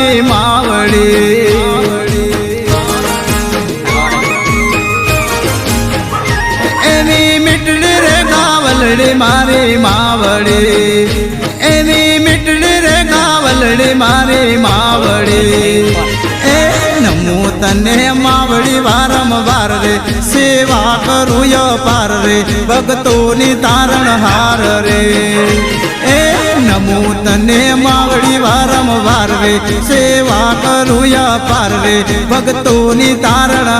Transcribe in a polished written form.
મારી માવડી એની મીઠડી રે ગાવલડી મારી માવડી એની મીઠડી રે ગાવલડી મારી માવડી એ નમો તને માવડી વારંવાર રે સેવા કરું અપાર રે ભક્તોની તારણ હાર રે એ નમો તને માવડી વારંવાર રે સેવા કરું અપાર રે ભક્તોની તારણ